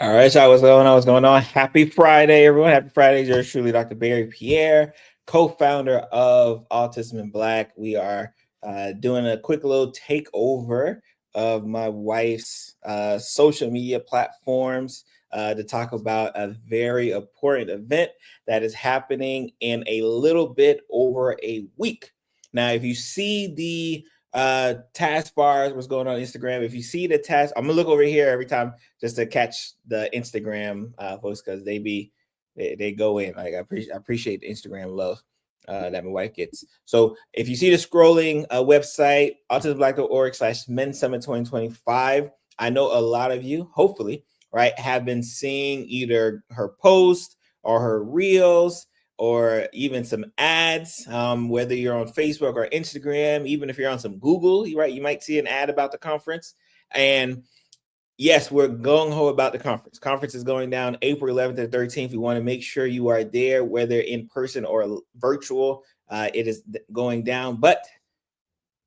All right, so what's going on? What's going on? Happy Friday, everyone. Happy Friday. Yours truly, Dr. Barry Pierre, co-founder of Autism in Black. We are doing a quick little takeover of my wife's social media platforms to talk about a very important event that is happening in a little bit over a week. Now, if you see the task bars, what's going on Instagram, if you see the task, I'm gonna look over here every time just to catch the Instagram folks because they go in. Like I appreciate the Instagram love that my wife gets. So if you see the scrolling website, autismblack.org/men's summit 2025, I know a lot of you, hopefully, right, have been seeing either her post or her reels or even some ads, whether you're on Facebook or Instagram, even if you're on some Google, right, you might see an ad about the conference. And yes, we're gung-ho about the conference. Conference is going down April 11th and 13th. We want to make sure you are there, whether in person or virtual. It is going down. But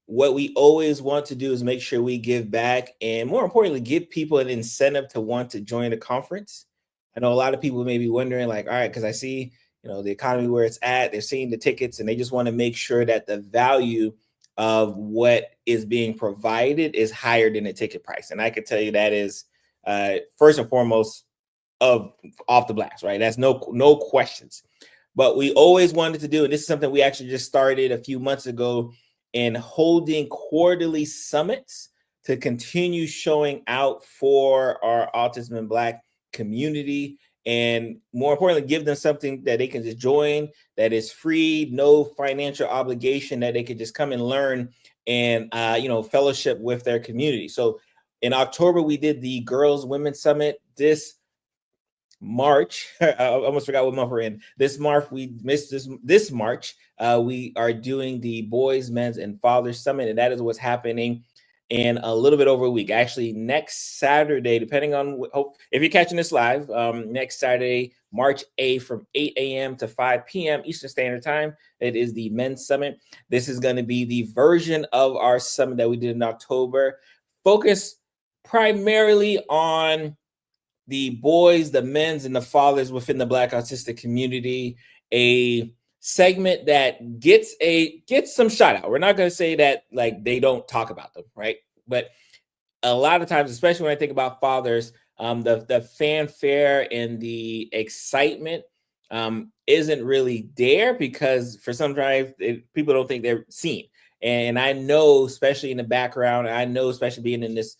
what we always want to do is make sure we give back and, more importantly, give people an incentive to want to join the conference. I know a lot of people may be wondering, like, all right, because I see, the economy where it's at, they're seeing the tickets and they just want to make sure that the value of what is being provided is higher than the ticket price. And I can tell you that is first and foremost off the blast, right? That's no questions. But we always wanted to do, and this is something we actually just started a few months ago, in holding quarterly summits to continue showing out for our Autism in Black community. And more importantly, give them something that they can just join, that is free, no financial obligation, that they could just come and learn and, fellowship with their community. So in October, we did the Girls Women's Summit. This March, I almost forgot what month we're in. This March, we missed this March. We are doing the Boys, Men's, and Fathers Summit, and that is what's happening in a little bit over a week. Actually, next Saturday, depending on if you're catching this live, next Saturday, March 8th from 8 a.m. to 5 p.m. Eastern Standard Time, it is the Men's Summit. This is going to be the version of our summit that we did in October, focused primarily on the boys, the men's, and the fathers within the Black autistic community. A segment that gets some shout out. We're not going to say that like they don't talk about them, right? But a lot of times, especially when I think about fathers, the fanfare and the excitement isn't really there because for some drive, people don't think they're seen. And I know, especially in the background, I know, especially being in this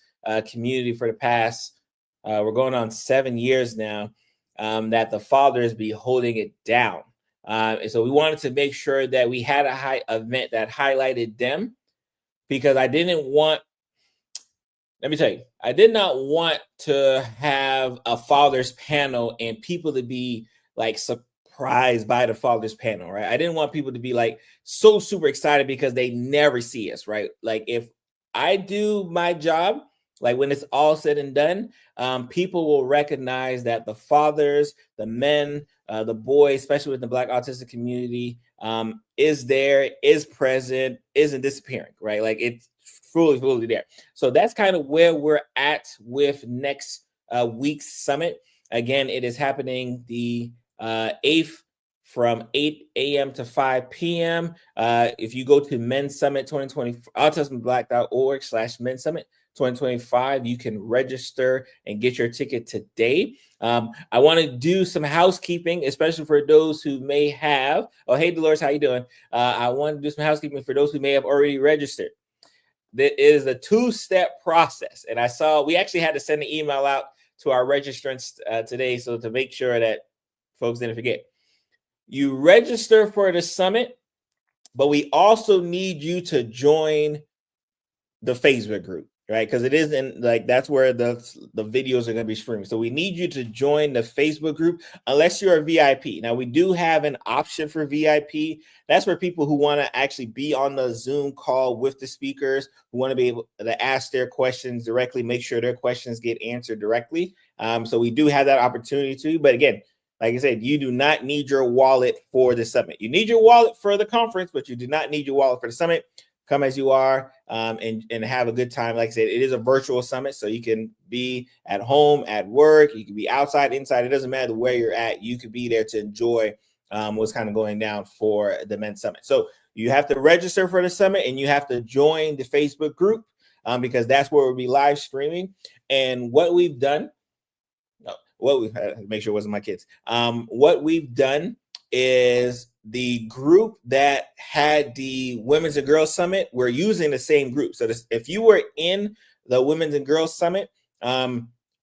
community for the past, we're going on 7 years now, that the fathers be holding it down. And so we wanted to make sure that we had a high event that highlighted them, because I did not want to have a father's panel and people to be like surprised by the father's panel, right? I didn't want people to be like so super excited because they never see us, right? Like if I do my job, like when it's all said and done, people will recognize that the fathers, the men, the boys, especially with the Black autistic community, is there, is present, isn't disappearing, right? Like it's fully there. So that's kind of where we're at with next week's summit. Again, it is happening the 8th from 8 a.m. to 5 p.m. If you go to Men's Summit 2020, autismblack.org/Men's Summit 2025, you can register and get your ticket today. I want to do some housekeeping, especially for those who may have, hey Dolores, how you doing? I want to do some housekeeping for those who may have already registered. It is a two-step process. And I saw, we actually had to send an email out to our registrants today, so to make sure that folks didn't forget. You register for the summit, but we also need you to join the Facebook group, right? Because it isn't like that's where the videos are going to be streamed. So we need you to join the Facebook group unless you're a VIP. Now we do have an option for VIP. That's where people who want to actually be on the Zoom call with the speakers, who want to be able to ask their questions directly, make sure their questions get answered directly. So we do have that opportunity too. But again, like I said, you do not need your wallet for the summit. You need your wallet for the conference, but you do not need your wallet for the summit. come as you are, and have a good time. Like I said, it is a virtual summit, so you can be at home, at work, you can be outside, inside. It doesn't matter where you're at. You could be there to enjoy what's kind of going down for the Men's Summit. So you have to register for the summit, and you have to join the Facebook group because that's where we'll be live streaming. And what we've done, make sure it wasn't my kids. What we've done is the group that had the Women's and Girls Summit, we're using the same group. So if you were in the Women's and Girls Summit,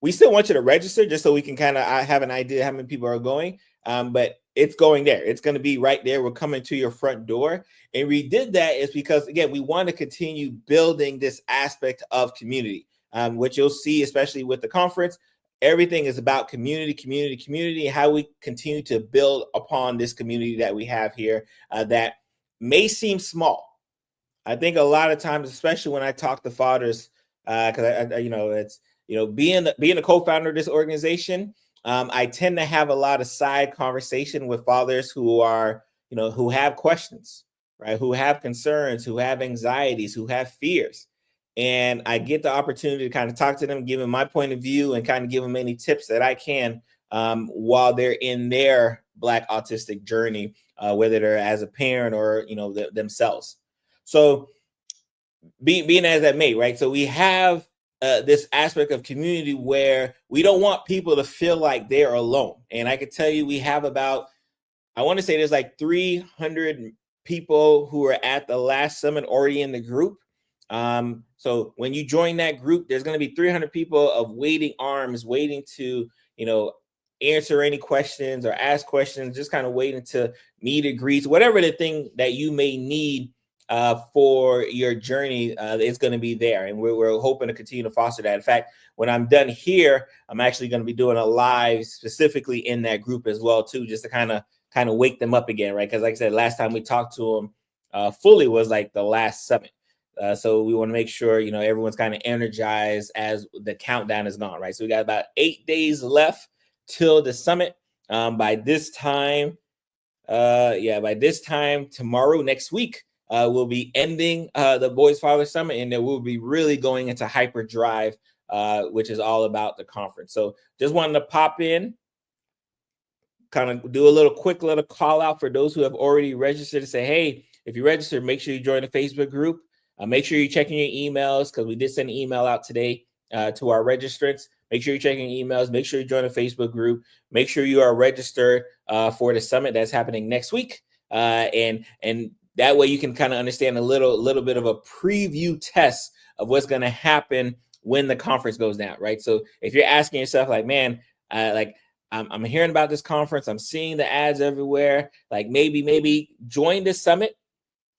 we still want you to register just so we can kind of have an idea how many people are going. But it's going there. It's going to be right there. We're coming to your front door. And we did that is because, again, we want to continue building this aspect of community, which you'll see, especially with the conference. Everything is about community, how we continue to build upon this community that we have here that may seem small. I think a lot of times, especially when I talk to fathers, because it's being a co-founder of this organization, I tend to have a lot of side conversation with fathers who are, who have questions, right? Who have concerns, who have anxieties, who have fears. And I get the opportunity to kind of talk to them, give them my point of view, and kind of give them any tips that I can while they're in their Black autistic journey, whether they're as a parent or, themselves. So being as that may, right? So we have this aspect of community where we don't want people to feel like they're alone. And I can tell you, we have about, I want to say there's like 300 people who are at the last summit already in the group. So when you join that group, there's going to be 300 people of waiting arms, waiting to, answer any questions or ask questions, just kind of waiting to meet and greet, whatever the thing that you may need for your journey is going to be there. And we're hoping to continue to foster that. In fact, when I'm done here, I'm actually going to be doing a live specifically in that group as well, too, just to kind of wake them up again, right? Because like I said, last time we talked to them fully was like the last summit. So we want to make sure, everyone's kind of energized as the countdown is gone, right? So we got about 8 days left till the summit. By this time tomorrow, next week, we'll be ending the Boys Father Summit, and then we'll be really going into hyperdrive, which is all about the conference. So just wanted to pop in, kind of do a quick little call out for those who have already registered to say, hey, if you registered, make sure you join the Facebook group. Make sure you're checking your emails because we did send an email out today to our registrants. Make sure you're checking emails. Make sure you join the Facebook group. Make sure you are registered for the summit that's happening next week. And that way you can kind of understand a little bit of a preview test of what's going to happen when the conference goes down, right? So if you're asking yourself, like, man, I'm hearing about this conference, I'm seeing the ads everywhere, like maybe join this summit,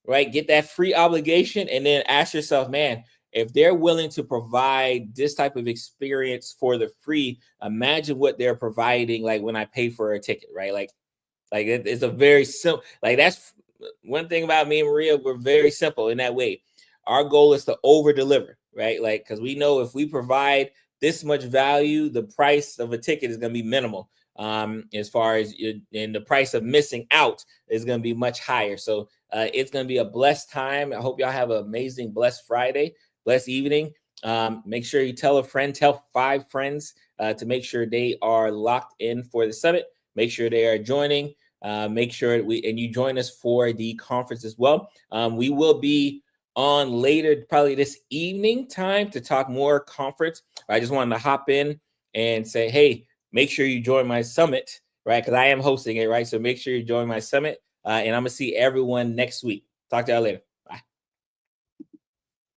right? Get that free obligation, and then ask yourself, man, if they're willing to provide this type of experience for the free, imagine what they're providing, like when I pay for a ticket, right? Like it's a very simple, like that's one thing about me and Maria, we're very simple in that way. Our goal is to over deliver, right? Like, because we know if we provide this much value, the price of a ticket is going to be minimal. As far as and the price of missing out is going to be much higher. So it's going to be a blessed time. I hope y'all have an amazing, blessed Friday, blessed evening. Make sure you tell a friend, tell 5 friends to make sure they are locked in for the summit. Make sure they are joining. Make sure you join us for the conference as well. We will be on later, probably this evening time, to talk more conference. I just wanted to hop in and say, hey, make sure you join my summit, right? Because I am hosting it, right? So make sure you join my summit, and I'm going to see everyone next week. Talk to y'all later.